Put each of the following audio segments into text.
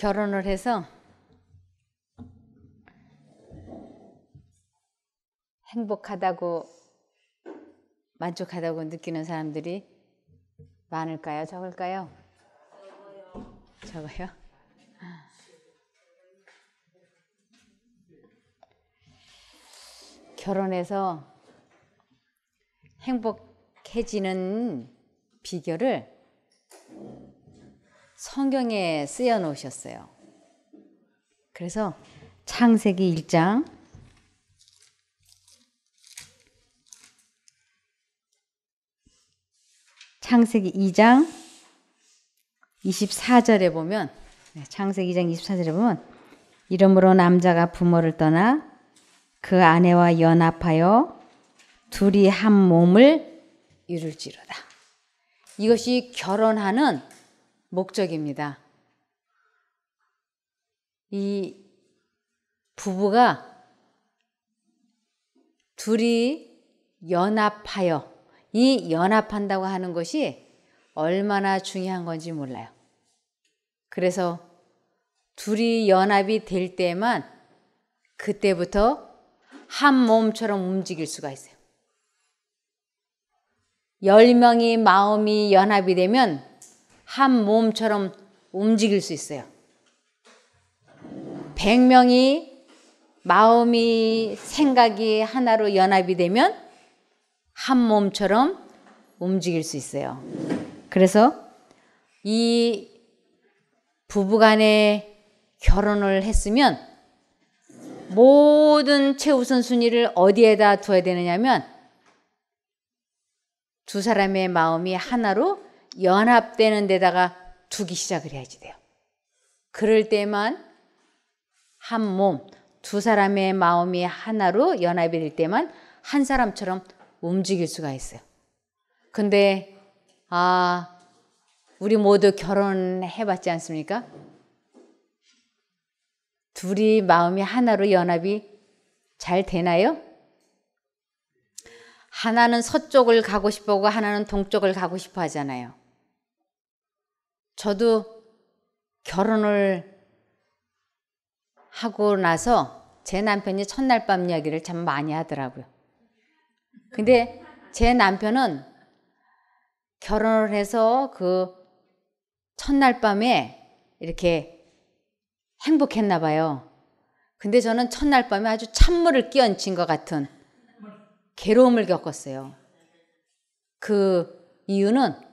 결혼을 해서 행복하다고 만족하다고 느끼는 사람들이 많을까요? 적을까요? 적어요? 결혼해서 행복해지는 비결을 성경에 쓰여 놓으셨어요. 그래서 창세기 1장 창세기 2장 24절에 보면 창세기 2장 24절에 보면 이러므로 남자가 부모를 떠나 그 아내와 연합하여 둘이 한 몸을 이룰지로다. 이것이 결혼하는 목적입니다. 이 부부가 둘이 연합하여, 이 연합한다고 하는 것이 얼마나 중요한 건지 몰라요. 그래서 둘이 연합이 될 때만 그때부터 한 몸처럼 움직일 수가 있어요. 10명이 마음이 연합이 되면 한 몸처럼 움직일 수 있어요. 100명이 마음이 생각이 하나로 연합이 되면 한 몸처럼 움직일 수 있어요. 그래서 이 부부간에 결혼을 했으면 모든 최우선순위를 어디에다 둬야 되느냐면 두 사람의 마음이 하나로 연합되는 데다가 두기 시작을 해야지 돼요. 그럴 때만 한 몸, 두 사람의 마음이 하나로 연합이 될 때만 한 사람처럼 움직일 수가 있어요. 근데 우리 모두 결혼해봤지 않습니까? 둘이 마음이 하나로 연합이 잘 되나요? 하나는 서쪽을 가고 싶어 하고 하나는 동쪽을 가고 싶어 하잖아요. 저도 결혼을 하고 나서 제 남편이 첫날 밤 이야기를 참 많이 하더라고요. 근데 제 남편은 결혼을 해서 그 첫날 밤에 이렇게 행복했나 봐요. 근데 저는 첫날 밤에 아주 찬물을 끼얹힌 것 같은 괴로움을 겪었어요. 그 이유는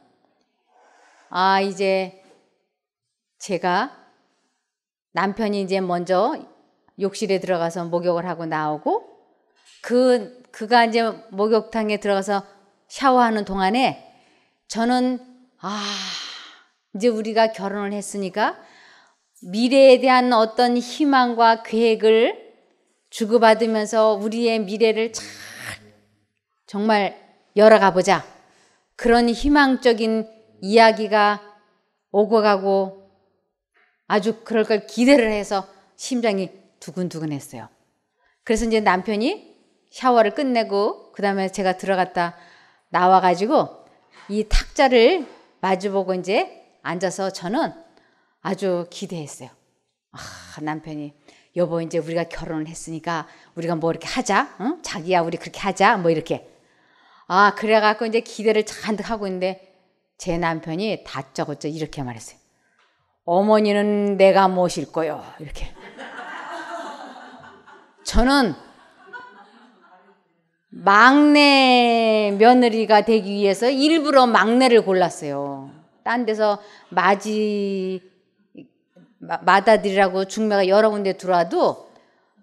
이제 제가 남편이 이제 먼저 욕실에 들어가서 목욕을 하고 나오고 그가 이제 목욕탕에 들어가서 샤워하는 동안에 저는 이제 우리가 결혼을 했으니까 미래에 대한 어떤 희망과 계획을 주고받으면서 우리의 미래를 잘 정말 열어가 보자. 그런 희망적인 이야기가 오고 가고 아주 그럴 걸 기대를 해서 심장이 두근두근했어요. 그래서 이제 남편이 샤워를 끝내고 그 다음에 제가 들어갔다 나와가지고 이 탁자를 마주보고 이제 앉아서 저는 아주 기대했어요. 남편이 여보 이제 우리가 결혼을 했으니까 우리가 뭐 이렇게 하자. 응? 자기야 우리 그렇게 하자. 뭐 이렇게. 그래갖고 이제 기대를 잔뜩 하고 있는데 제 남편이 다짜고짜 이렇게 말했어요. 어머니는 내가 모실 거요. 이렇게. 저는 막내 며느리가 되기 위해서 일부러 막내를 골랐어요. 딴 데서 맏아들이라고 중매가 여러 군데 들어와도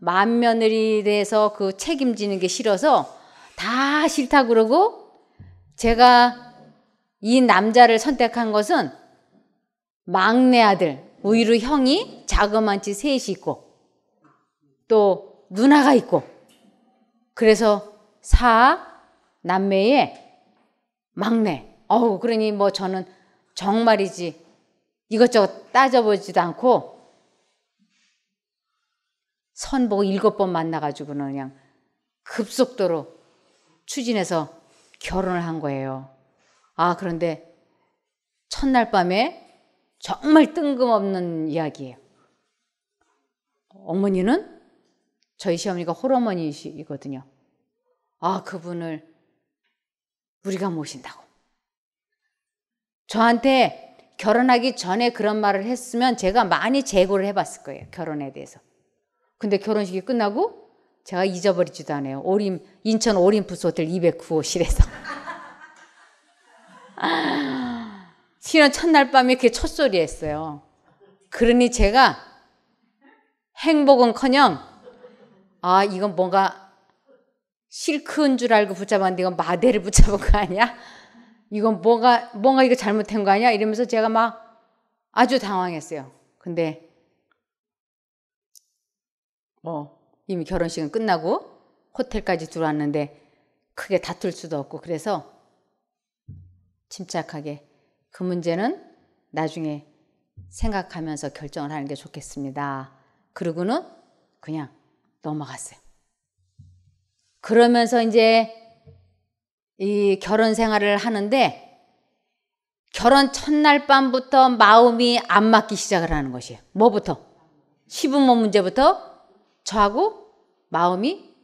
맏며느리 돼서 그 책임지는 게 싫어서 다 싫다 그러고 제가 이 남자를 선택한 것은 막내 아들, 오히려 형이 자그만치 셋이 있고 또 누나가 있고 그래서 4남매의 막내. 그러니 뭐 저는 정말이지 이것저것 따져보지도 않고 선보고 7번 만나가지고는 그냥 급속도로 추진해서 결혼을 한 거예요. 그런데 첫날 밤에 정말 뜬금없는 이야기예요. 어머니는 저희 시어머니가 홀어머니이거든요. 아, 그분을 우리가 모신다고. 저한테 결혼하기 전에 그런 말을 했으면 제가 많이 재고를 해봤을 거예요. 결혼에 대해서. 근데 결혼식이 끝나고 제가 잊어버리지도 않아요. 인천 오림푸스 호텔 209호실에서. 신혼 첫날 밤에 그게 첫소리였어요. 그러니 제가 행복은커녕 아, 이건 뭔가 실크인 줄 알고 붙잡았는데 이건 마대를 붙잡은 거 아니야? 이건 뭔가 이거 잘못된 거 아니야? 이러면서 제가 막 아주 당황했어요. 근데 이미 결혼식은 끝나고 호텔까지 들어왔는데 크게 다툴 수도 없고 그래서 침착하게 그 문제는 나중에 생각하면서 결정을 하는 게 좋겠습니다. 그러고는 그냥 넘어갔어요. 그러면서 이제 이 결혼 생활을 하는데 결혼 첫날 밤부터 마음이 안 맞기 시작을 하는 것이에요. 뭐부터? 시부모 문제부터 저하고 마음이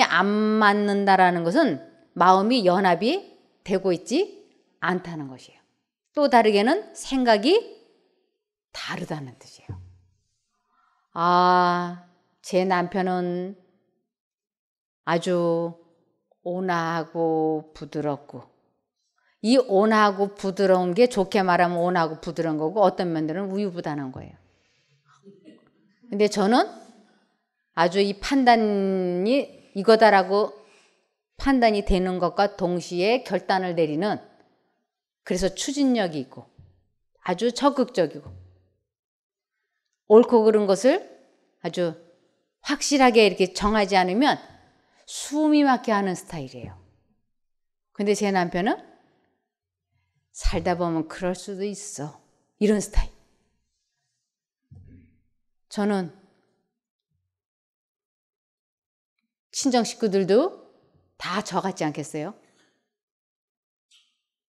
안 맞는다라는 것은 마음이 연합이 되고 있지 않다는 것이에요. 또 다르게는 생각이 다르다는 뜻이에요. 아, 제 남편은 아주 온화하고 부드럽고 이 온화하고 부드러운 게 좋게 말하면 온화하고 부드러운 거고 어떤 면들은 우유부단한 거예요. 근데 저는 아주 이 판단이 이거다라고 판단이 되는 것과 동시에 결단을 내리는 그래서 추진력이 있고 아주 적극적이고 옳고 그른 것을 아주 확실하게 이렇게 정하지 않으면 숨이 막혀 하는 스타일이에요. 근데 제 남편은 살다 보면 그럴 수도 있어. 이런 스타일. 저는 친정 식구들도 다 저 같지 않겠어요?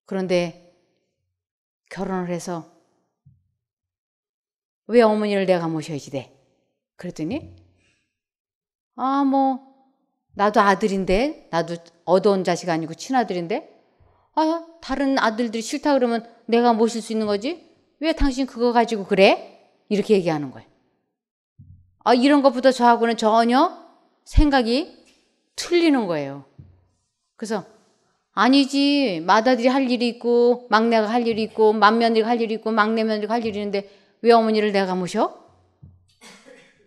그런데 결혼을 해서 왜 어머니를 내가 모셔야지 돼? 그랬더니 나도 아들인데 나도 얻어온 자식 아니고 친아들인데 다른 아들들이 싫다 그러면 내가 모실 수 있는 거지? 왜 당신 그거 가지고 그래? 이렇게 얘기하는 거예요. 이런 것보다 저하고는 전혀 생각이 틀리는 거예요. 그래서 아니지, 맏아들이 할 일이 있고 막내가 할 일이 있고 맏며느리가 할 일이 있고 막내 며느리가 할 일이 있는데 왜 어머니를 내가 모셔?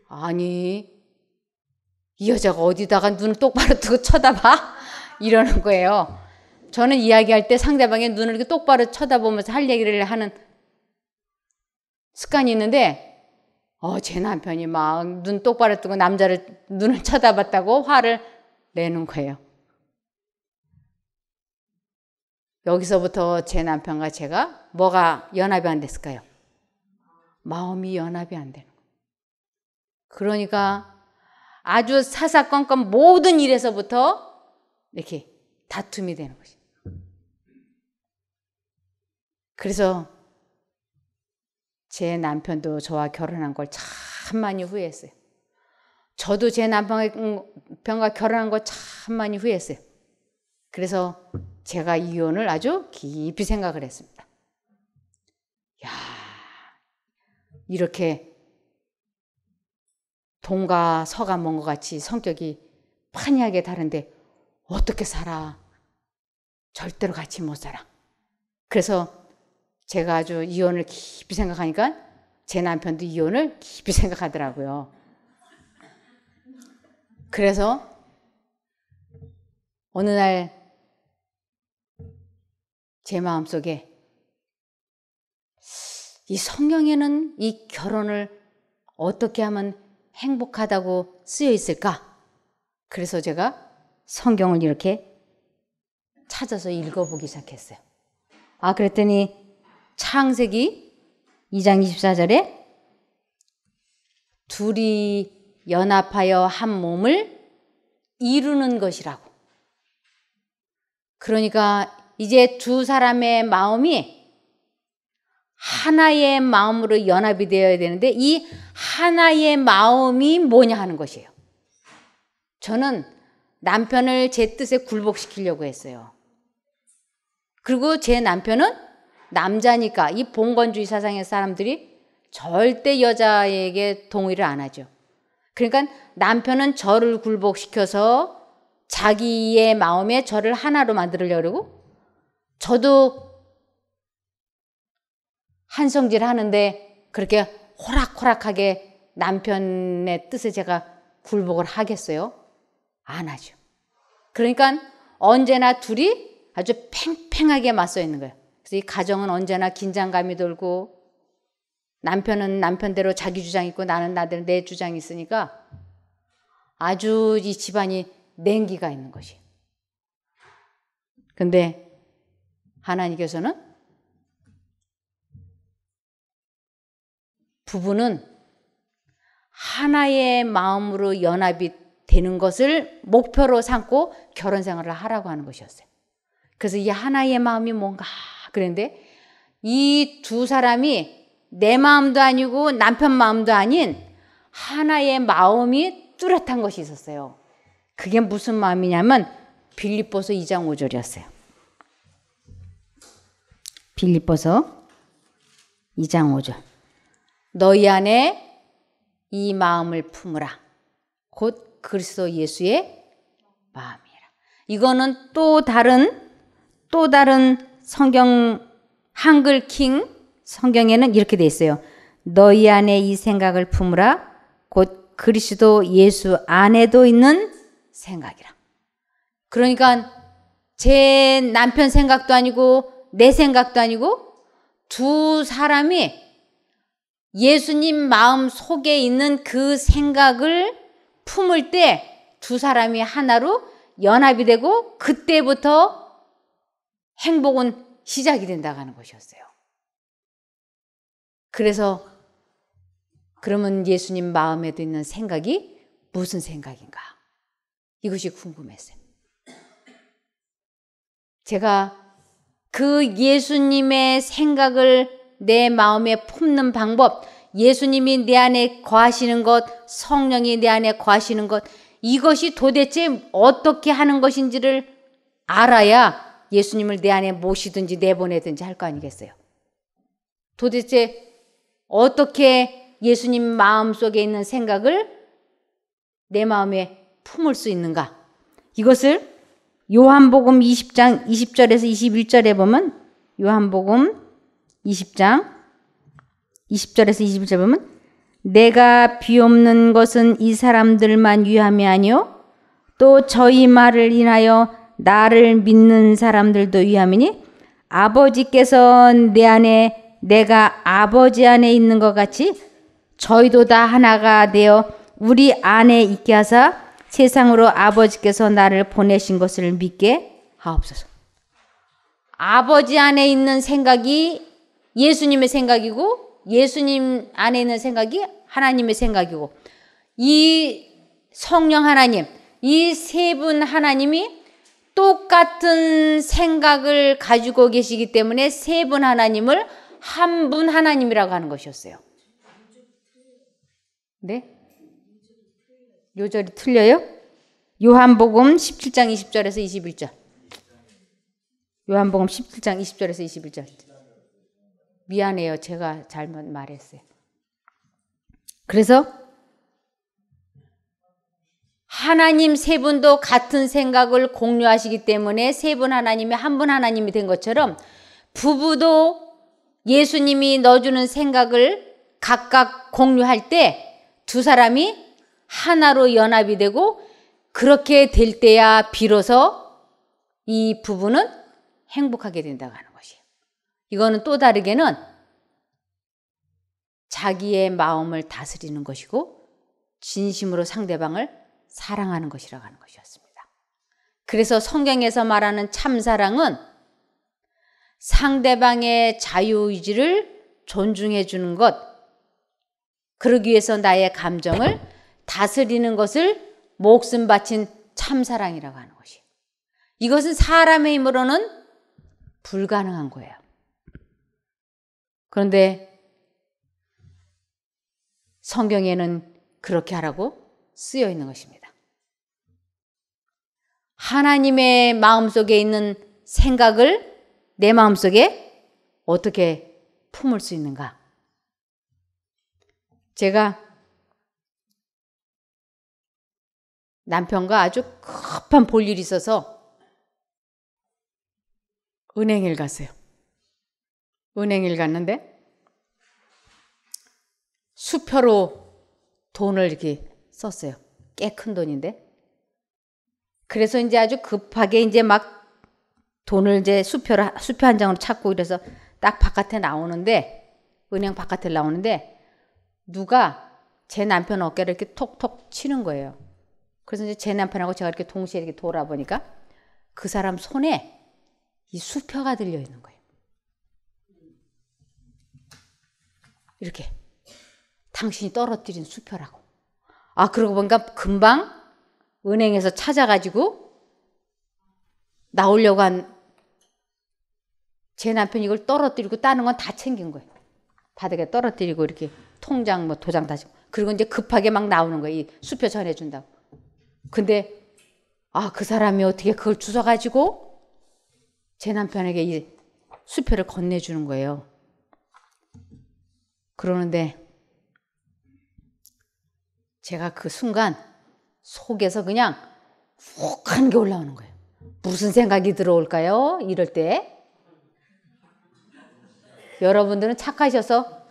아니, 이 여자가 어디다가 눈을 똑바로 뜨고 쳐다봐? 이러는 거예요. 저는 이야기할 때 상대방의 눈을 이렇게 똑바로 쳐다보면서 할 얘기를 하는 습관이 있는데 제 남편이 막 눈 똑바로 뜨고 남자를 눈을 쳐다봤다고 화를 내는 거예요. 여기서부터 제 남편과 제가 뭐가 연합이 안 됐을까요? 마음이 연합이 안 되는 거예요. 그러니까 아주 사사건건 모든 일에서부터 이렇게 다툼이 되는 것이죠. 그래서 제 남편도 저와 결혼한 걸 참 많이 후회했어요. 저도 제 남편과 결혼한 거 참 많이 후회했어요. 그래서 제가 이혼을 아주 깊이 생각을 했습니다. 야, 이렇게 동과 서가 먼 것 같이 성격이 판이하게 다른데 어떻게 살아? 절대로 같이 못 살아. 그래서 제가 아주 이혼을 깊이 생각하니까 제 남편도 이혼을 깊이 생각하더라고요. 그래서 어느 날 제 마음속에 이 성경에는 이 결혼을 어떻게 하면 행복하다고 쓰여 있을까? 그래서 제가 성경을 이렇게 찾아서 읽어보기 시작했어요. 그랬더니 창세기 2장 24절에 둘이 연합하여 한 몸을 이루는 것이라고. 그러니까 이제 두 사람의 마음이 하나의 마음으로 연합이 되어야 되는데 이 하나의 마음이 뭐냐 하는 것이에요. 저는 남편을 제 뜻에 굴복시키려고 했어요. 그리고 제 남편은 남자니까 이 봉건주의 사상의 사람들이 절대 여자에게 동의를 안 하죠. 그러니까 남편은 저를 굴복시켜서 자기의 마음에 저를 하나로 만들려고 그러고 저도 한성질 하는데 그렇게 호락호락하게 남편의 뜻에 제가 굴복을 하겠어요? 안 하죠. 그러니까 언제나 둘이 아주 팽팽하게 맞서 있는 거예요. 그래서 이 가정은 언제나 긴장감이 돌고 남편은 남편대로 자기 주장이 있고 나는 나대로 내 주장이 있으니까 아주 이 집안이 냉기가 있는 것이에요. 근데 하나님께서는 부부는 하나의 마음으로 연합이 되는 것을 목표로 삼고 결혼 생활을 하라고 하는 것이었어요. 그래서 이 하나의 마음이 뭔가 그런데 이 두 사람이 내 마음도 아니고 남편 마음도 아닌 하나의 마음이 뚜렷한 것이 있었어요. 그게 무슨 마음이냐면 빌립보서 2장 5절이었어요. 빌립보서 2장 5절. 너희 안에 이 마음을 품으라. 곧 그리스도 예수의 마음이라. 이거는 또 다른 성경 한글 킹 성경에는 이렇게 돼 있어요. 너희 안에 이 생각을 품으라. 곧 그리스도 예수 안에도 있는 생각이라. 그러니까 제 남편 생각도 아니고 내 생각도 아니고 두 사람이 예수님 마음 속에 있는 그 생각을 품을 때 두 사람이 하나로 연합이 되고 그때부터 행복은 시작이 된다고 하는 것이었어요. 그래서 그러면 예수님 마음에도 있는 생각이 무슨 생각인가? 이것이 궁금했어요. 제가 그 예수님의 생각을 내 마음에 품는 방법, 예수님이 내 안에 거하시는 것, 성령이 내 안에 거하시는 것, 이것이 도대체 어떻게 하는 것인지를 알아야 예수님을 내 안에 모시든지 내보내든지 할 거 아니겠어요? 도대체 어떻게 예수님 마음속에 있는 생각을 내 마음에 품을 수 있는가? 이것을 요한복음 20장 20절에서 21절에 보면 요한복음 20장 20절에서 21절 보면 내가 비옵는 것은 이 사람들만 위함이 아니요 또 저희 말을 인하여 나를 믿는 사람들도 위함이니 아버지께서 내 안에 내가 아버지 안에 있는 것 같이 저희도 다 하나가 되어 우리 안에 있게 하사 세상으로 아버지께서 나를 보내신 것을 믿게 하옵소서. 아버지 안에 있는 생각이 예수님의 생각이고 예수님 안에 있는 생각이 하나님의 생각이고 이 성령 하나님, 이 세 분 하나님이 똑같은 생각을 가지고 계시기 때문에 세 분 하나님을 한 분 하나님이라고 하는 것이었어요. 네? 요절이 틀려요? 요한복음 17장 20절에서 21절. 요한복음 17장 20절에서 21절. 미안해요. 제가 잘못 말했어요. 그래서 하나님 세 분도 같은 생각을 공유하시기 때문에 세 분 하나님이 한 분 하나님이 된 것처럼 부부도 예수님이 넣어주는 생각을 각각 공유할 때 두 사람이 하나로 연합이 되고 그렇게 될 때야 비로소 이 부부는 행복하게 된다고 하는 것이에요. 이거는 또 다르게는 자기의 마음을 다스리는 것이고 진심으로 상대방을 사랑하는 것이라고 하는 것이었습니다. 그래서 성경에서 말하는 참사랑은 상대방의 자유의지를 존중해 주는 것, 그러기 위해서 나의 감정을 다스리는 것을 목숨 바친 참사랑이라고 하는 것이에요. 이것은 사람의 힘으로는 불가능한 거예요. 그런데 성경에는 그렇게 하라고 쓰여 있는 것입니다. 하나님의 마음속에 있는 생각을 내 마음속에 어떻게 품을 수 있는가? 제가 남편과 아주 급한 볼일이 있어서 은행을 갔어요. 은행을 갔는데 수표로 돈을 이렇게 썼어요. 꽤 큰 돈인데. 그래서 이제 아주 급하게 이제 막 돈을 이제 수표 한 장으로 찾고 이래서 딱 바깥에 나오는데, 은행 바깥에 나오는데 누가 제 남편 어깨를 이렇게 톡톡 치는 거예요. 그래서 이제 제 남편하고 제가 이렇게 동시에 이렇게 돌아보니까 그 사람 손에 이 수표가 들려 있는 거예요. 이렇게 당신이 떨어뜨린 수표라고. 아, 그러고 보니까 금방 은행에서 찾아가지고 나오려고 한 제 남편이 이걸 떨어뜨리고 따는 건 다 챙긴 거예요. 바닥에 떨어뜨리고 이렇게 통장 뭐 도장 다시고. 그리고 이제 급하게 막 나오는 거예요. 이 수표 전해준다고. 근데 그 사람이 어떻게 그걸 주워가지고 제 남편에게 이 수표를 건네주는 거예요. 그러는데 제가 그 순간 속에서 그냥 훅한 게 올라오는 거예요. 무슨 생각이 들어올까요? 이럴 때. 여러분들은 착하셔서,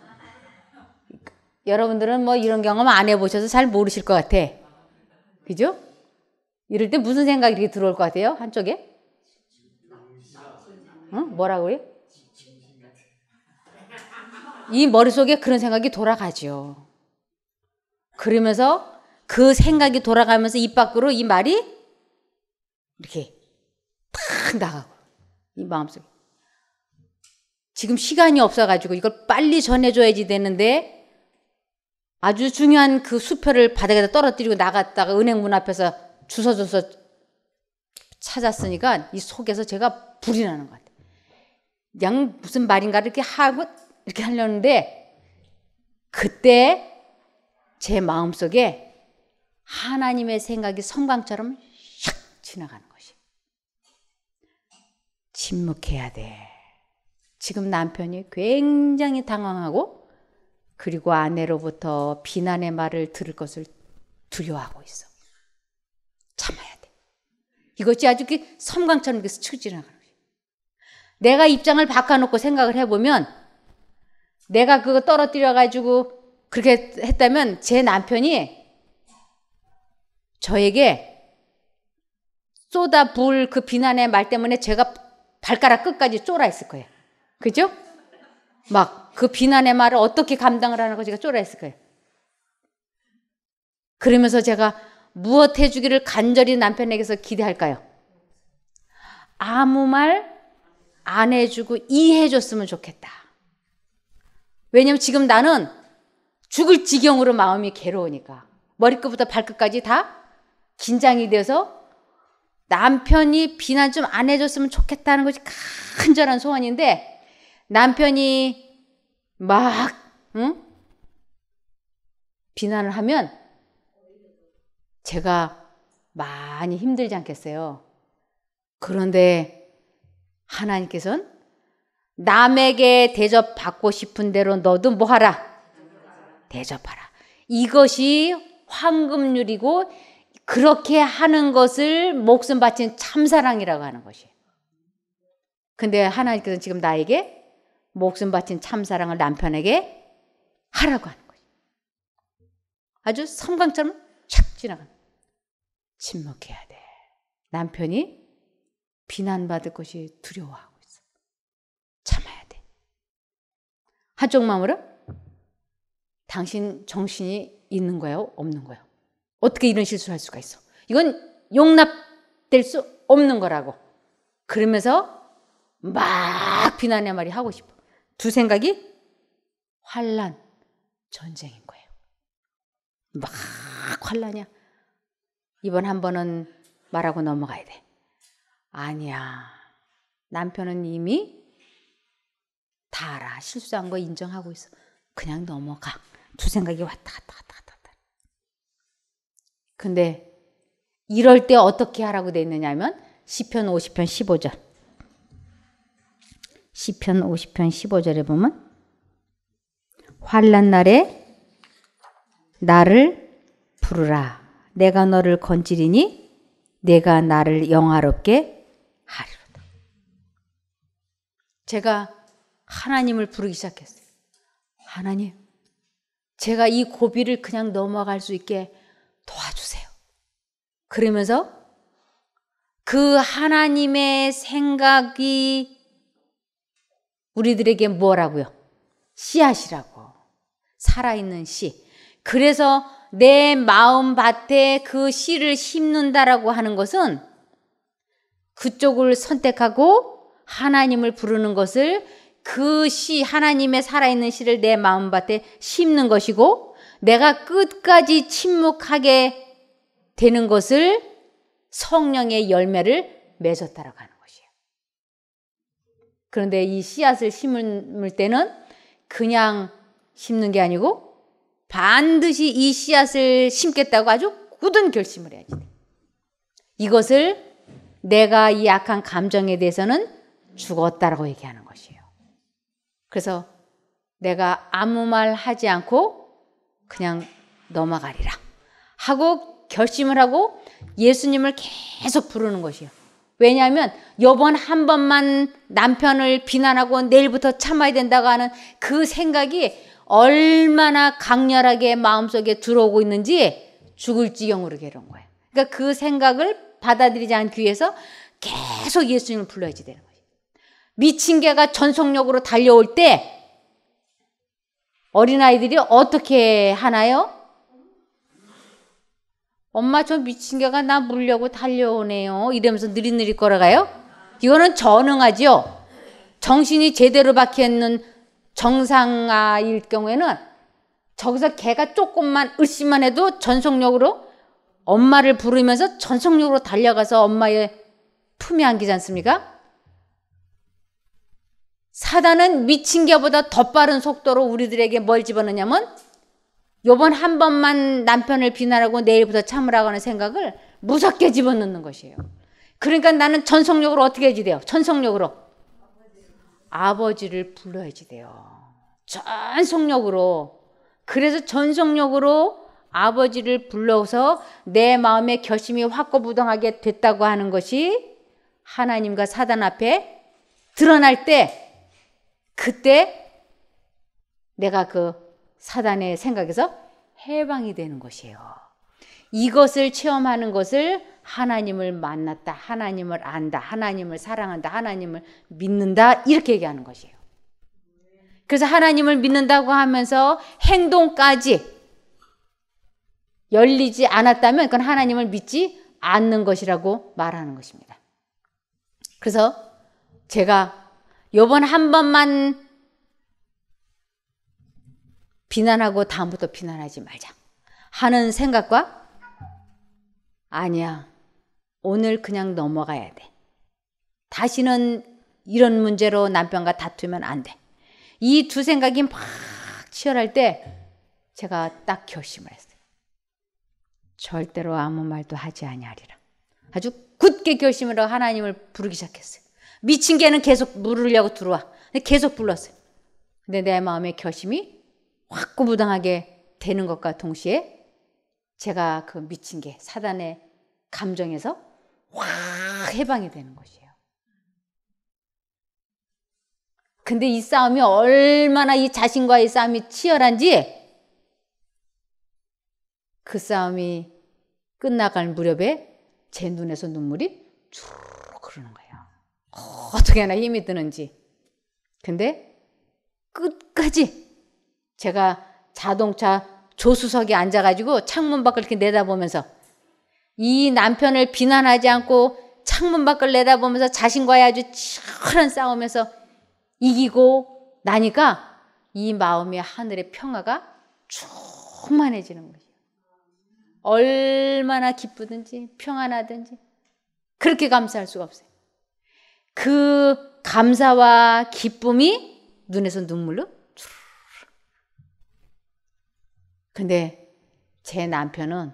여러분들은 뭐 이런 경험 안 해보셔서 잘 모르실 것 같아. 그죠? 이럴 때 무슨 생각이 이렇게 들어올 것 같아요? 한쪽에? 응? 뭐라고 그래요? 이 머릿속에 그런 생각이 돌아가죠. 그러면서 그 생각이 돌아가면서 입 밖으로 이 말이 이렇게 탁 나가고, 이 마음속에. 지금 시간이 없어가지고 이걸 빨리 전해줘야지 되는데 아주 중요한 그 수표를 바닥에다 떨어뜨리고 나갔다가 은행 문 앞에서 주워줘서 찾았으니까 이 속에서 제가 불이 나는 것 같아요. 그냥 무슨 말인가 이렇게 하고 이렇게 하려는데 그때 제 마음속에 하나님의 생각이 섬광처럼 샥 지나가는 것이. 침묵해야 돼. 지금 남편이 굉장히 당황하고 그리고 아내로부터 비난의 말을 들을 것을 두려워하고 있어. 참아야 돼. 이것이 아주 섬광처럼 이렇게 스쳐 지나가는 거예요. 내가 입장을 바꿔놓고 생각을 해보면 내가 그거 떨어뜨려가지고 그렇게 했다면 제 남편이 저에게 쏟아부을 그 비난의 말 때문에 제가 발가락 끝까지 쫄아 있을 거예요. 그죠? 막 그 비난의 말을 어떻게 감당을 하는 거 제가 쫄아 있을 거예요. 그러면서 제가 무엇 해주기를 간절히 남편에게서 기대할까요? 아무 말 안 해주고 이해해줬으면 좋겠다. 왜냐면 지금 나는 죽을 지경으로 마음이 괴로우니까. 머리끝부터 발끝까지 다 긴장이 돼서 남편이 비난 좀 안 해줬으면 좋겠다는 것이 간절한 소원인데 남편이 막 비난을 하면 제가 많이 힘들지 않겠어요. 그런데 하나님께서는 남에게 대접받고 싶은 대로 너도 뭐 하라? 대접하라. 이것이 황금률이고 그렇게 하는 것을 목숨 바친 참사랑이라고 하는 것이에요. 근데 하나님께서는 지금 나에게 목숨 바친 참사랑을 남편에게 하라고 하는 거예요. 아주 섬광처럼 촥 지나가는 거예요. 침묵해야 돼. 남편이 비난받을 것이 두려워하고 있어. 참아야 돼. 한쪽 마음으로 당신 정신이 있는 거예요? 없는 거예요? 어떻게 이런 실수를 할 수가 있어? 이건 용납될 수 없는 거라고. 그러면서 막 비난의 말이 하고 싶어. 두 생각이 환난, 전쟁인 거예요. 막 환난이야. 이번 한 번은 말하고 넘어가야 돼. 아니야. 남편은 이미 다 다 알아. 실수한 거 인정하고 있어. 그냥 넘어가. 두 생각이 왔다 갔다 갔다 갔다. 근데 이럴 때 어떻게 하라고 돼 있느냐면 시편 50편 15절. 시편 50편 15절에 보면 환난 날에 나를 부르라. 내가 너를 건지리니 내가 나를 영화롭게 하리로다. 제가 하나님을 부르기 시작했어요. 하나님, 제가 이 고비를 그냥 넘어갈 수 있게 도와주세요. 그러면서 그 하나님의 생각이 우리들에게 뭐라고요? 씨앗이라고. 살아있는 씨. 그래서 내 마음밭에 그 씨를 심는다라고 하는 것은 그쪽을 선택하고 하나님을 부르는 것을 그 씨, 하나님의 살아있는 씨를 내 마음밭에 심는 것이고 내가 끝까지 침묵하게 되는 것을 성령의 열매를 맺었다라고 하는 것이에요. 그런데 이 씨앗을 심을 때는 그냥 심는 게 아니고 반드시 이 씨앗을 심겠다고 아주 굳은 결심을 해야지 돼. 이것을 내가 이 약한 감정에 대해서는 죽었다라고 얘기하는 것이에요. 그래서 내가 아무 말 하지 않고 그냥 넘어가리라 하고 결심을 하고 예수님을 계속 부르는 것이에요. 왜냐하면 이번 한 번만 남편을 비난하고 내일부터 참아야 된다고 하는 그 생각이 얼마나 강렬하게 마음속에 들어오고 있는지 죽을 지경으로 괴로운 거예요. 그러니까 그 생각을 받아들이지 않기 위해서 계속 예수님을 불러야지 되는 거예요. 미친 개가 전속력으로 달려올 때 어린아이들이 어떻게 하나요? 엄마 저 미친 개가 나 물려고 달려오네요. 이러면서 느릿느릿 걸어가요. 이거는 전응하죠. 정신이 제대로 박혀있는 정상아일 경우에는 저기서 개가 조금만 으쌰만 해도 전속력으로 엄마를 부르면서 전속력으로 달려가서 엄마의 품에 안기지 않습니까? 사단은 미친 개보다 더 빠른 속도로 우리들에게 뭘 집어넣냐면 요번 한 번만 남편을 비난하고 내일부터 참으라고 하는 생각을 무섭게 집어넣는 것이에요. 그러니까 나는 전속력으로 어떻게 해야지 돼요? 전속력으로 아버지를 불러야지 돼요. 전속력으로. 그래서 전속력으로 아버지를 불러서 내 마음의 결심이 확고부동하게 됐다고 하는 것이 하나님과 사단 앞에 드러날 때 그때 내가 그 사단의 생각에서 해방이 되는 것이에요. 이것을 체험하는 것을 하나님을 만났다, 하나님을 안다, 하나님을 사랑한다, 하나님을 믿는다 이렇게 얘기하는 것이에요. 그래서 하나님을 믿는다고 하면서 행동까지 열리지 않았다면 그건 하나님을 믿지 않는 것이라고 말하는 것입니다. 그래서 제가 요번 한 번만 비난하고 다음부터 비난하지 말자 하는 생각과 아니야, 오늘 그냥 넘어가야 돼. 다시는 이런 문제로 남편과 다투면 안 돼. 이 두 생각이 막 치열할 때 제가 딱 결심을 했어요. 절대로 아무 말도 하지 아니하리라. 아주 굳게 결심을 하고 하나님을 부르기 시작했어요. 미친 개는 계속 물으려고 들어와. 계속 불렀어요. 근데 내 마음의 결심이 확고부당하게 되는 것과 동시에 제가 그 미친 개, 사단의 감정에서 확 해방이 되는 것이에요. 근데 이 싸움이 얼마나 이 자신과의 싸움이 치열한지 그 싸움이 끝나갈 무렵에 제 눈에서 눈물이 주르륵 흐르는 거예요. 어떻게 하나 힘이 드는지. 근데 끝까지 제가 자동차 조수석에 앉아가지고 창문 밖을 이렇게 내다보면서 이 남편을 비난하지 않고 창문 밖을 내다보면서 자신과의 아주 치열한 싸움에서 이기고 나니까 이 마음의 하늘의 평화가 충만해지는 거예요. 얼마나 기쁘든지 평안하든지 그렇게 감사할 수가 없어요. 그 감사와 기쁨이 눈에서 눈물로. 근데 제 남편은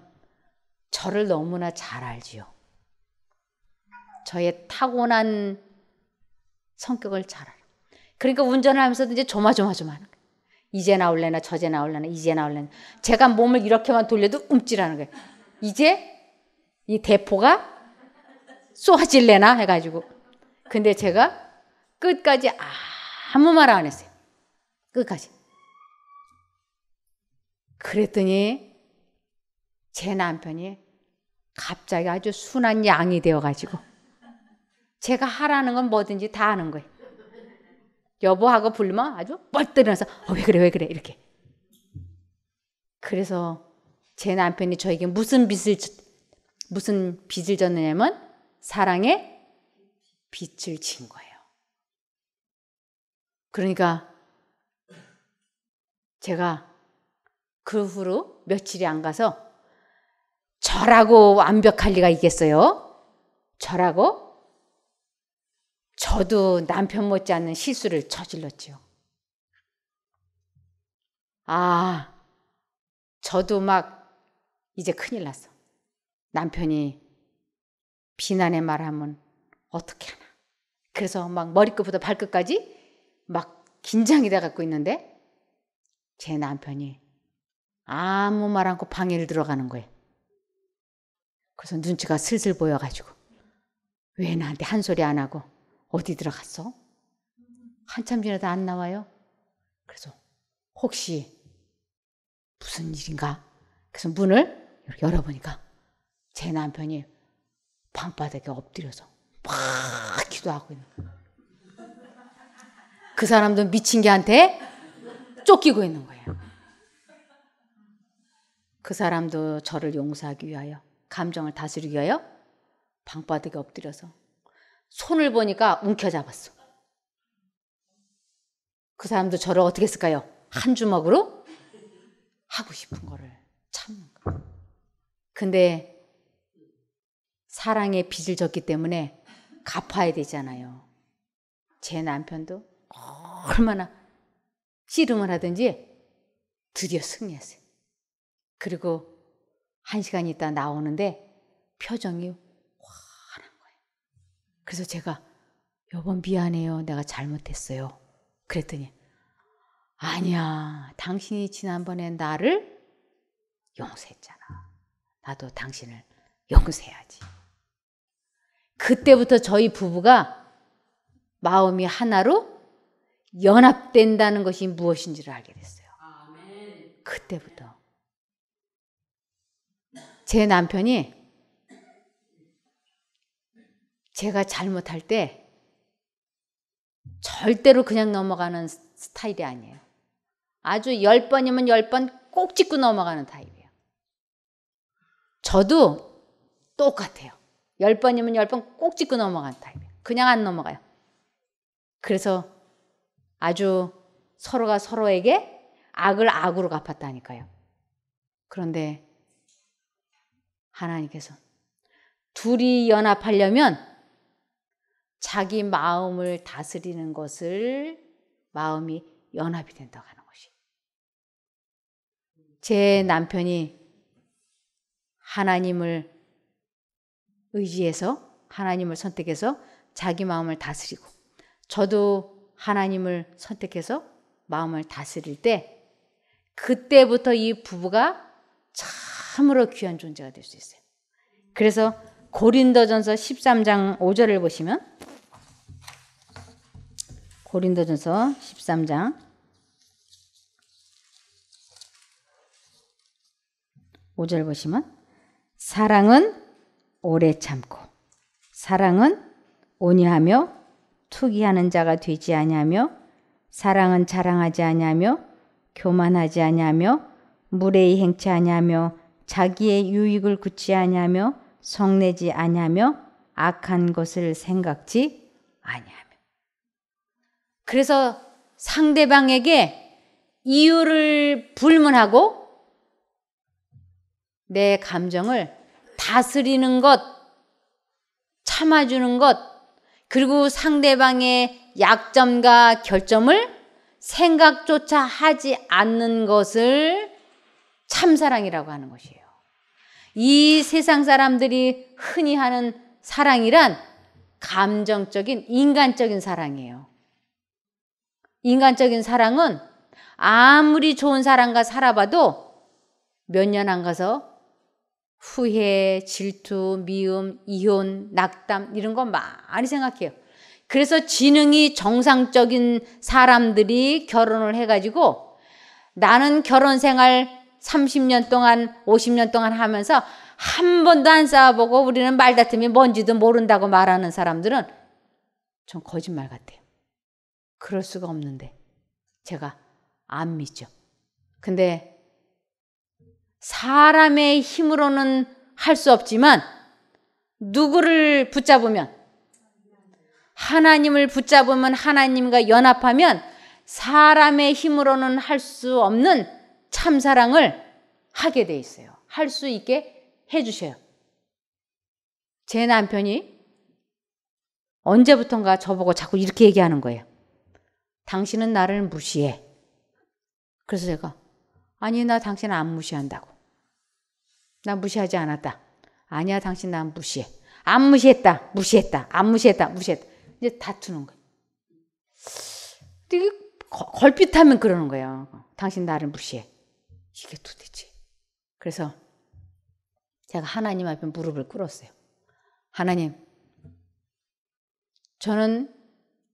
저를 너무나 잘 알지요. 저의 타고난 성격을 잘 알아요. 그러니까 운전을 하면서도 이제 조마조마조마 하는 거예요. 이제 나올래나 저제 나올래나 이제 나올래나. 제가 몸을 이렇게만 돌려도 움찔하는 거예요. 이제 이 대포가 쏘아질래나 해가지고. 근데 제가 끝까지 아무 말 안 했어요. 끝까지. 그랬더니 제 남편이 갑자기 아주 순한 양이 되어가지고 제가 하라는 건 뭐든지 다 하는 거예요. 여보하고 부르면 아주 뻘떡이면서 왜 그래 왜 그래 이렇게. 그래서 제 남편이 저에게 무슨 빚을 졌느냐면 사랑의 빚을 진 거예요. 그러니까 제가 그 후로 며칠이 안 가서 저라고 완벽할 리가 있겠어요? 저라고? 저도 남편 못지않는 실수를 저질렀지요. 저도 막 이제 큰일 났어. 남편이 비난의 말하면 어떻게 하나. 그래서 막 머리끝부터 발끝까지 막 긴장이 돼갖고 있는데 제 남편이 아무 말 않고 방에를 들어가는 거예요. 그래서 눈치가 슬슬 보여가지고 왜 나한테 한 소리 안 하고 어디 들어갔어? 한참 지나도 안 나와요. 그래서 혹시 무슨 일인가? 그래서 문을 이렇게 열어보니까 제 남편이 방바닥에 엎드려서 막 기도하고 있는 거예요. 그 사람도 미친 개한테 쫓기고 있는 거예요. 그 사람도 저를 용서하기 위하여, 감정을 다스리기 위하여 방바닥에 엎드려서 손을 보니까 움켜잡았어. 그 사람도 저를 어떻게 했을까요? 한 주먹으로 하고 싶은 거를 참는 거예요. 근데 사랑의 빚을 졌기 때문에 갚아야 되잖아요. 제 남편도 얼마나 씨름을 하든지 드디어 승리했어요. 그리고 1시간 있다 나오는데 표정이 환한 거예요. 그래서 제가 여보 미안해요. 내가 잘못했어요. 그랬더니 아니야. 당신이 지난번에 나를 용서했잖아. 나도 당신을 용서해야지. 그때부터 저희 부부가 마음이 하나로 연합된다는 것이 무엇인지를 알게 됐어요. 그때부터. 제 남편이 제가 잘못할 때 절대로 그냥 넘어가는 스타일이 아니에요. 아주 10번이면 10번 꼭 짚고 넘어가는 타입이에요. 저도 똑같아요. 10번이면 10번 꼭 짚고 넘어가는 타입이에요. 그냥 안 넘어가요. 그래서 아주 서로가 서로에게 악을 악으로 갚았다니까요. 그런데 하나님께서 둘이 연합하려면 자기 마음을 다스리는 것을 마음이 연합이 된다고 하는 것이. 제 남편이 하나님을 의지해서 하나님을 선택해서 자기 마음을 다스리고 저도 하나님을 선택해서 마음을 다스릴 때 그때부터 이 부부가 참으로 귀한 존재가 될 수 있어요. 그래서 고린도전서 13장 5절을 보시면 고린도전서 13장 5절 보시면 사랑은 오래 참고 사랑은 온유하며 투기하는 자가 되지 아니하며 사랑은 자랑하지 아니하며 교만하지 아니하며 무례히 행치 아니하며 자기의 유익을 굳지 아니하며 성내지 아니하며 악한 것을 생각지 아니하며. 그래서 상대방에게 이유를 불문하고 내 감정을 다스리는 것, 참아주는 것, 그리고 상대방의 약점과 결점을 생각조차 하지 않는 것을 참사랑이라고 하는 것이에요. 이 세상 사람들이 흔히 하는 사랑이란 감정적인 인간적인 사랑이에요. 인간적인 사랑은 아무리 좋은 사람과 살아봐도 몇 년 안 가서 후회, 질투, 미움, 이혼, 낙담 이런 거 많이 생각해요. 그래서 지능이 정상적인 사람들이 결혼을 해가지고 나는 결혼 생활 30년 동안 50년 동안 하면서 한 번도 안 싸워보고 우리는 말다툼이 뭔지도 모른다고 말하는 사람들은 좀 거짓말 같아요. 그럴 수가 없는데 제가 안 믿죠. 근데 사람의 힘으로는 할 수 없지만 누구를 붙잡으면 하나님을 붙잡으면 하나님과 연합하면 사람의 힘으로는 할 수 없는 참사랑을 하게 돼 있어요. 할 수 있게 해주셔요. 제 남편이 언제부턴가 저보고 자꾸 이렇게 얘기하는 거예요. 당신은 나를 무시해. 그래서 제가 아니 나 당신 안 무시한다고. 나 무시하지 않았다. 아니야 당신 나 무시해. 안 무시했다. 무시했다. 안 무시했다. 무시했다. 이제 다투는 거예요. 되게 걸핏하면 그러는 거예요. 당신 나를 무시해. 이게 도대체. 그래서 제가 하나님 앞에 무릎을 꿇었어요. 하나님, 저는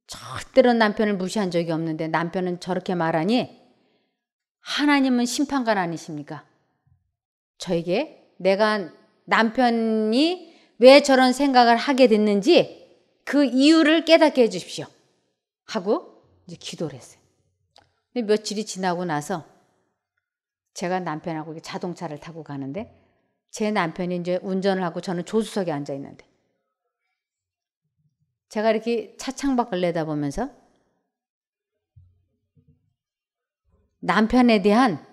절대로 남편을 무시한 적이 없는데 남편은 저렇게 말하니 하나님은 심판관 아니십니까? 저에게 내가 남편이 왜 저런 생각을 하게 됐는지 그 이유를 깨닫게 해주십시오. 하고 이제 기도를 했어요. 근데 며칠이 지나고 나서 제가 남편하고 자동차를 타고 가는데 제 남편이 이제 운전을 하고 저는 조수석에 앉아 있는데 제가 이렇게 차 창밖을 내다보면서 남편에 대한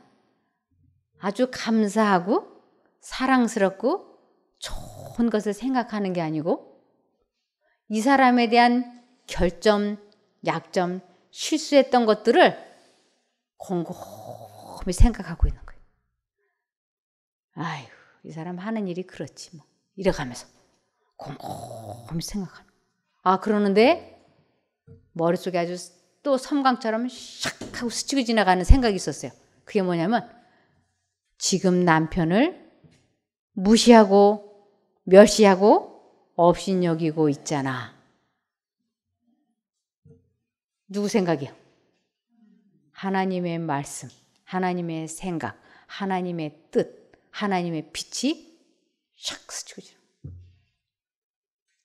아주 감사하고 사랑스럽고 좋은 것을 생각하는 게 아니고 이 사람에 대한 결점, 약점, 실수했던 것들을 곰곰이 생각하고 있는 거예요. 아이고, 이 사람 하는 일이 그렇지 뭐. 이래가면서 곰곰이 생각하는 거예요. 아, 그러는데 머릿속에 아주 또 섬광처럼 샥 하고 스치고 지나가는 생각이 있었어요. 그게 뭐냐면 지금 남편을 무시하고 멸시하고 업신여기고 있잖아. 누구 생각이요? 하나님의 말씀, 하나님의 생각, 하나님의 뜻, 하나님의 빛이 샥 스치고 지나가요.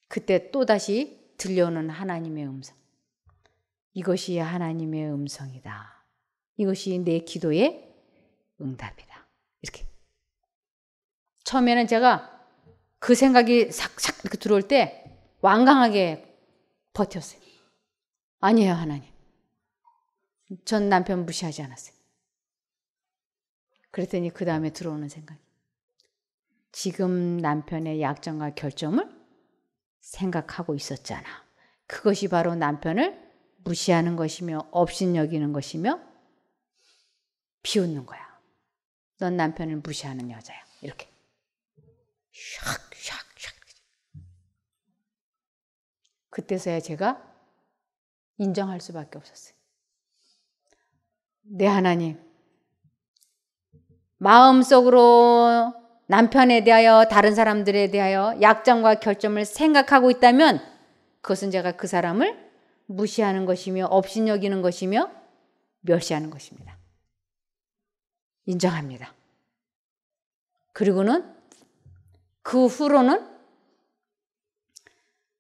그때 또다시 들려오는 하나님의 음성. 이것이 하나님의 음성이다. 이것이 내 기도의 응답이다. 이렇게. 처음에는 제가 그 생각이 싹싹 이렇게 들어올 때 완강하게 버텼어요. 아니에요, 하나님. 전 남편 무시하지 않았어요. 그랬더니 그 다음에 들어오는 생각이 지금 남편의 약점과 결점을 생각하고 있었잖아. 그것이 바로 남편을 무시하는 것이며 업신여기는 것이며 비웃는 거야. 넌 남편을 무시하는 여자야. 이렇게 샥샥샥. 그때서야 제가 인정할 수밖에 없었어요. 네, 하나님. 마음속으로 남편에 대하여 다른 사람들에 대하여 약점과 결점을 생각하고 있다면 그것은 제가 그 사람을 무시하는 것이며 업신여기는 것이며 멸시하는 것입니다. 인정합니다. 그리고는 그 후로는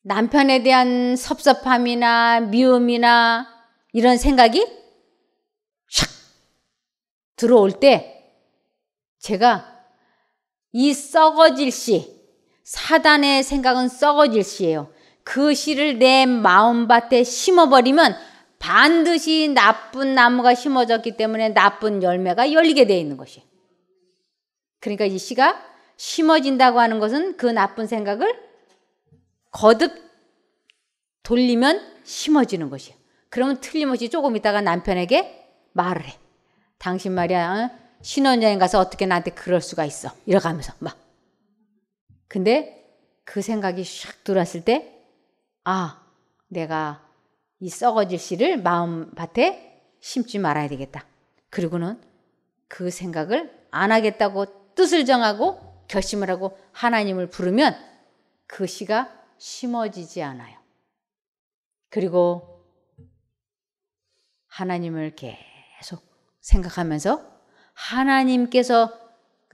남편에 대한 섭섭함이나 미움이나 이런 생각이 샥 들어올 때 제가 이 썩어질 씨, 사단의 생각은 썩어질 씨예요. 그 씨를 내 마음밭에 심어버리면 반드시 나쁜 나무가 심어졌기 때문에 나쁜 열매가 열리게 되어 있는 것이에요. 그러니까 이 씨가 심어진다고 하는 것은 그 나쁜 생각을 거듭 돌리면 심어지는 것이에요. 그러면 틀림없이 조금 있다가 남편에게 말을 해. 당신 말이야, 신혼여행 가서 어떻게 나한테 그럴 수가 있어. 이러가면서 막. 근데 그 생각이 샥 들어왔을 때, 아, 내가 이 썩어질 씨를 마음밭에 심지 말아야 되겠다. 그리고는 그 생각을 안 하겠다고 뜻을 정하고 결심을 하고 하나님을 부르면 그 씨가 심어지지 않아요. 그리고 하나님을 계속 생각하면서 하나님께서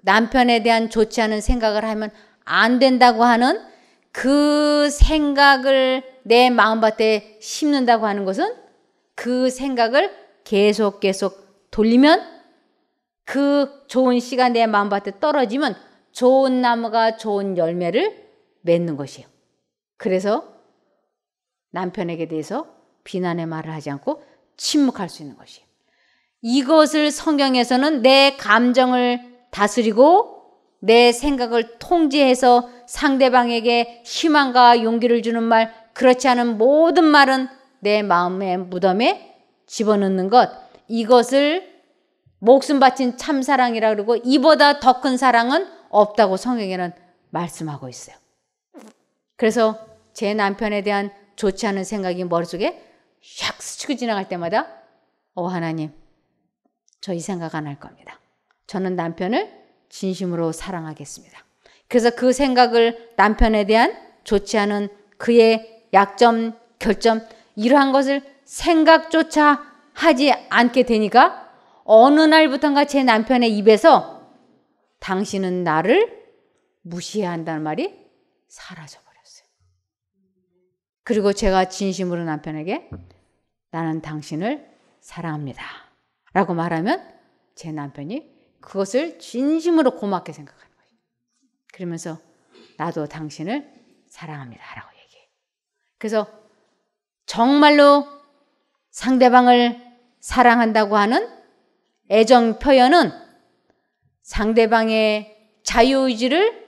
남편에 대한 좋지 않은 생각을 하면 안 된다고 하는 그 생각을 내 마음밭에 심는다고 하는 것은 그 생각을 계속 돌리면 그 좋은 씨가 내 마음밭에 떨어지면 좋은 나무가 좋은 열매를 맺는 것이에요. 그래서 남편에게 대해서 비난의 말을 하지 않고 침묵할 수 있는 것이에요. 이것을 성경에서는 내 감정을 다스리고 내 생각을 통제해서 상대방에게 희망과 용기를 주는 말, 그렇지 않은 모든 말은 내 마음의 무덤에 집어넣는 것, 이것을 목숨 바친 참사랑이라 그러고 이보다 더 큰 사랑은 없다고 성경에는 말씀하고 있어요. 그래서 제 남편에 대한 좋지 않은 생각이 머릿속에 샥 스치고 지나갈 때마다 하나님, 저 이 생각 안 할 겁니다. 저는 남편을 진심으로 사랑하겠습니다. 그래서 그 생각을 남편에 대한 좋지 않은 그의 약점, 결점 이러한 것을 생각조차 하지 않게 되니까 어느 날부턴가 제 남편의 입에서 당신은 나를 무시해야 한다는 말이 사라져버렸어요. 그리고 제가 진심으로 남편에게 나는 당신을 사랑합니다 라고 말하면 제 남편이 그것을 진심으로 고맙게 생각하는 거예요. 그러면서 나도 당신을 사랑합니다 라고 얘기해요. 그래서 정말로 상대방을 사랑한다고 하는 애정 표현은 상대방의 자유의지를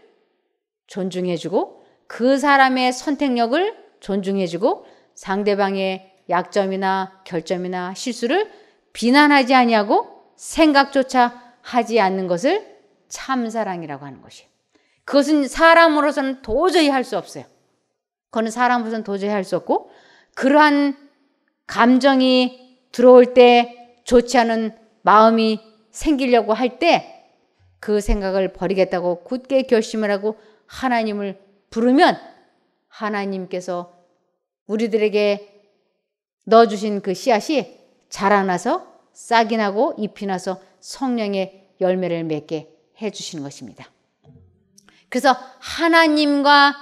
존중해주고 그 사람의 선택력을 존중해주고 상대방의 약점이나 결점이나 실수를 비난하지 아니하고 생각조차 하지 않는 것을 참사랑이라고 하는 것이에요. 그것은 사람으로서는 도저히 할 수 없어요. 그거는 사람으로서는 도저히 할 수 없고 그러한 감정이 들어올 때 좋지 않은 마음이 생기려고 할 때 그 생각을 버리겠다고 굳게 결심을 하고 하나님을 부르면 하나님께서 우리들에게 넣어주신 그 씨앗이 자라나서 싹이 나고 잎이 나서 성령의 열매를 맺게 해주시는 것입니다. 그래서 하나님과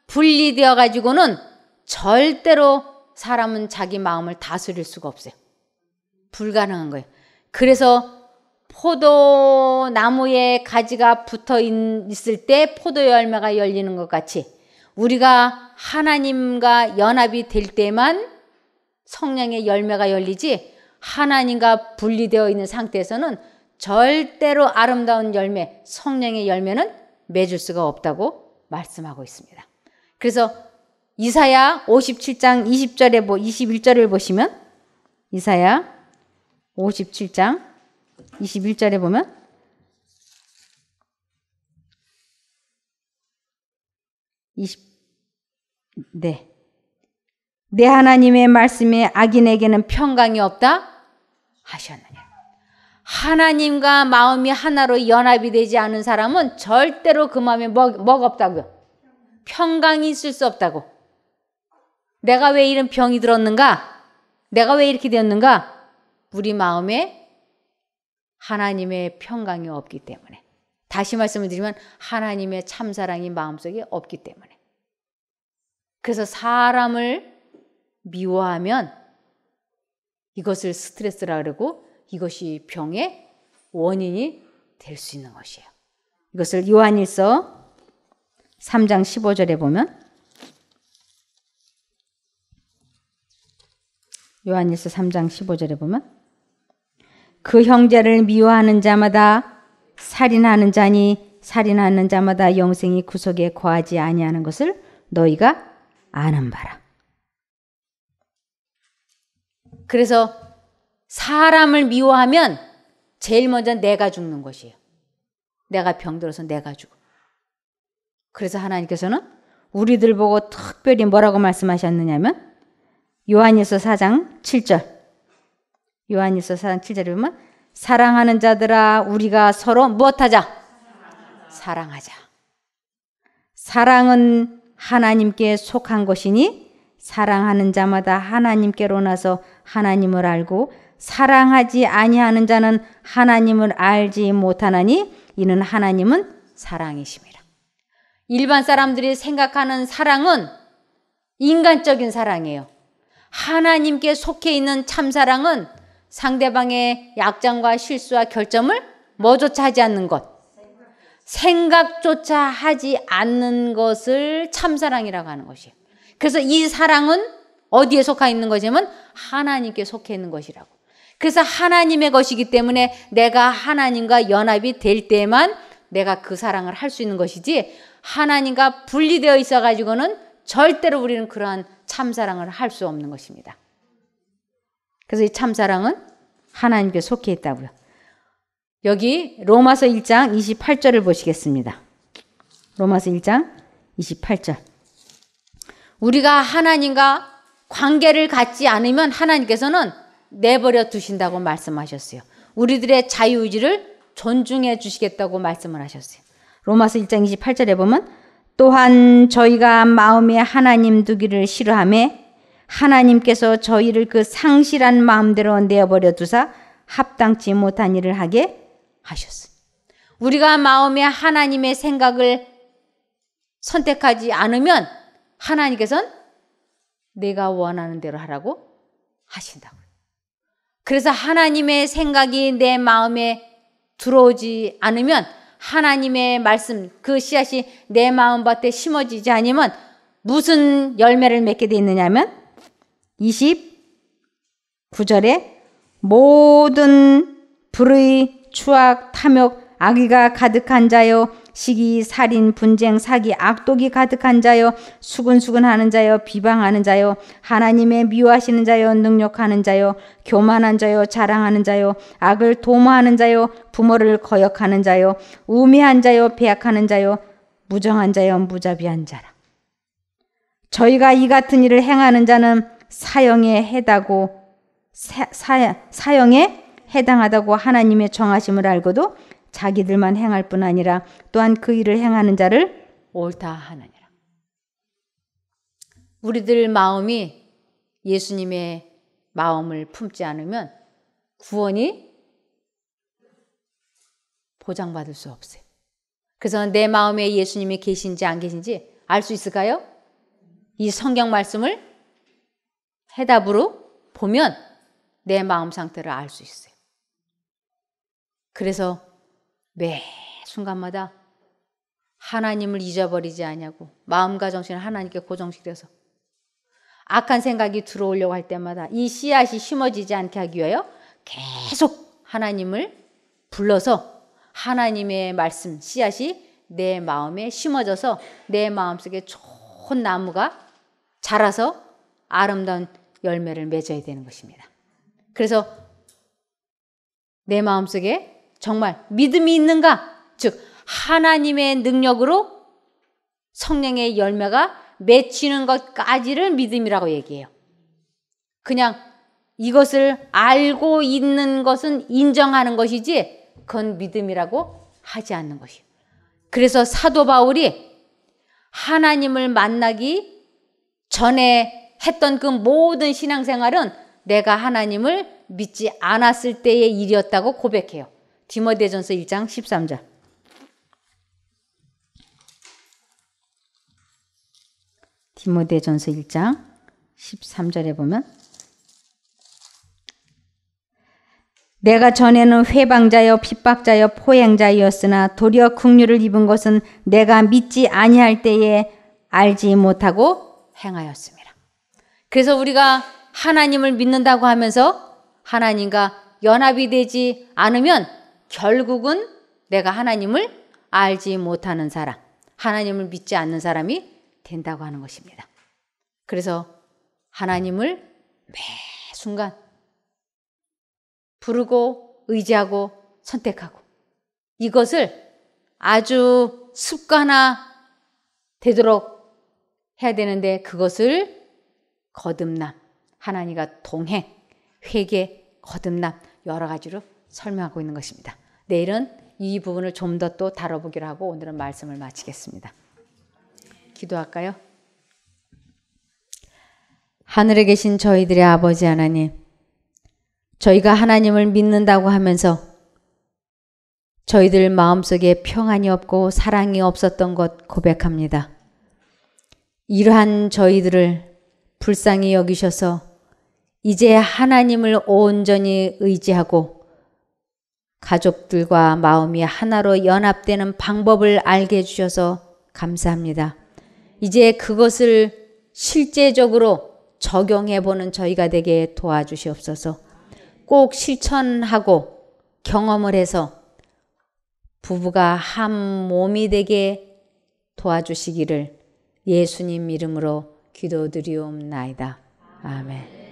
분리되어 가지고는 절대로 사람은 자기 마음을 다스릴 수가 없어요. 불가능한 거예요. 그래서 포도나무에 가지가 붙어 있을 때 포도 열매가 열리는 것 같이 우리가 하나님과 연합이 될 때만 성령의 열매가 열리지 하나님과 분리되어 있는 상태에서는 절대로 아름다운 열매, 성령의 열매는 맺을 수가 없다고 말씀하고 있습니다. 그래서 이사야 57장 20절에 21절을 보시면 이사야 57장 21절에 보면 내 하나님의 말씀에 악인에게는 평강이 없다 하셨느냐. 하나님과 마음이 하나로 연합이 되지 않은 사람은 절대로 그 마음에 뭐가 없다고요. 평강이 있을 수 없다고. 내가 왜 이런 병이 들었는가? 내가 왜 이렇게 되었는가? 우리 마음에 하나님의 평강이 없기 때문에. 다시 말씀을 드리면 하나님의 참사랑이 마음속에 없기 때문에. 그래서 사람을 미워하면 이것을 스트레스라 그러고 이것이 병의 원인이 될 수 있는 것이에요. 이것을 요한일서 3장 15절에 보면 요한일서 3장 15절에 보면 그 형제를 미워하는 자마다 살인하는 자니 살인하는 자마다 영생이 구속에 거하지 아니하는 것을 너희가 아는 바라. 그래서 사람을 미워하면 제일 먼저 내가 죽는 것이에요. 내가 병들어서 내가 죽어. 그래서 하나님께서는 우리들 보고 특별히 뭐라고 말씀하셨느냐면 요한일서 4장 7절. 요한일서 4장 7절에 보면 사랑하는 자들아 우리가 서로 무엇하자? 사랑하자. 사랑은 하나님께 속한 것이니 사랑하는 자마다 하나님께로 나서 하나님을 알고 사랑하지 아니하는 자는 하나님을 알지 못하나니 이는 하나님은 사랑이심이라. 일반 사람들이 생각하는 사랑은 인간적인 사랑이에요. 하나님께 속해 있는 참사랑은 상대방의 약점과 실수와 결점을 뭐조차 하지 않는 것. 생각조차 하지 않는 것을 참사랑이라고 하는 것이에요. 그래서 이 사랑은 어디에 속해 있는 것이냐면 하나님께 속해 있는 것이라고. 그래서 하나님의 것이기 때문에 내가 하나님과 연합이 될 때만 내가 그 사랑을 할 수 있는 것이지 하나님과 분리되어 있어가지고는 절대로 우리는 그러한 참사랑을 할 수 없는 것입니다. 그래서 이 참사랑은 하나님께 속해 있다고요. 여기 로마서 1장 28절을 보시겠습니다. 로마서 1장 28절. 우리가 하나님과 관계를 갖지 않으면 하나님께서는 내버려 두신다고 말씀하셨어요. 우리들의 자유의지를 존중해 주시겠다고 말씀을 하셨어요. 로마서 1장 28절에 보면 또한 저희가 마음에 하나님 두기를 싫어하며 하나님께서 저희를 그 상실한 마음대로 내어버려 두사 합당치 못한 일을 하게 하셨어요. 우리가 마음에 하나님의 생각을 선택하지 않으면 하나님께서는 내가 원하는 대로 하라고 하신다고요. 그래서 하나님의 생각이 내 마음에 들어오지 않으면 하나님의 말씀, 그 씨앗이 내 마음밭에 심어지지 않으면 무슨 열매를 맺게 되어 있느냐면 29절에 모든 불의, 추악, 탐욕, 악의가 가득한 자요, 시기, 살인, 분쟁, 사기, 악독이 가득한 자요, 수근수근하는 자요, 비방하는 자요, 하나님의 미워하시는 자요, 능욕하는 자요, 교만한 자요, 자랑하는 자요, 악을 도모하는 자요, 부모를 거역하는 자요, 우매한 자요, 배약하는 자요, 무정한 자요, 무자비한 자라. 저희가 이 같은 일을 행하는 자는 사형에 해당하다고 하나님의 정하심을 알고도 자기들만 행할 뿐 아니라 또한 그 일을 행하는 자를 옳다 하느니라. 우리들 마음이 예수님의 마음을 품지 않으면 구원이 보장받을 수 없어요. 그래서 내 마음에 예수님이 계신지 안 계신지 알 수 있을까요? 이 성경 말씀을 해답으로 보면 내 마음 상태를 알 수 있어요. 그래서 매 순간마다 하나님을 잊어버리지 않냐고 마음과 정신을 하나님께 고정시켜서 악한 생각이 들어오려고 할 때마다 이 씨앗이 심어지지 않게 하기 위하여 계속 하나님을 불러서 하나님의 말씀 씨앗이 내 마음에 심어져서 내 마음속에 좋은 나무가 자라서 아름다운 열매를 맺어야 되는 것입니다. 그래서 내 마음속에 정말 믿음이 있는가? 즉 하나님의 능력으로 성령의 열매가 맺히는 것까지를 믿음이라고 얘기해요. 그냥 이것을 알고 있는 것은 인정하는 것이지 그건 믿음이라고 하지 않는 것이에요. 그래서 사도 바울이 하나님을 만나기 전에 했던 그 모든 신앙생활은 내가 하나님을 믿지 않았을 때의 일이었다고 고백해요. 디모데전서 1장 13절. 디모데전서 1장 13절에 보면 내가 전에는 회방자여 핍박자여 포행자였으나 도리어 긍휼을 입은 것은 내가 믿지 아니할 때에 알지 못하고 행하였습니다. 그래서 우리가 하나님을 믿는다고 하면서 하나님과 연합이 되지 않으면 결국은 내가 하나님을 알지 못하는 사람, 하나님을 믿지 않는 사람이 된다고 하는 것입니다. 그래서 하나님을 매 순간 부르고 의지하고 선택하고 이것을 아주 습관화 되도록 해야 되는데 그것을 거듭남, 하나님과 동행, 회개, 거듭남 여러 가지로 설명하고 있는 것입니다. 내일은 이 부분을 좀 더 또 다뤄보기로 하고 오늘은 말씀을 마치겠습니다. 기도할까요? 하늘에 계신 저희들의 아버지 하나님, 저희가 하나님을 믿는다고 하면서 저희들 마음속에 평안이 없고 사랑이 없었던 것 고백합니다. 이러한 저희들을 불쌍히 여기셔서 이제 하나님을 온전히 의지하고 가족들과 마음이 하나로 연합되는 방법을 알게 해주셔서 감사합니다. 이제 그것을 실제적으로 적용해보는 저희가 되게 도와주시옵소서. 꼭 실천하고 경험을 해서 부부가 한 몸이 되게 도와주시기를 예수님 이름으로 기도드리옵나이다. 아멘.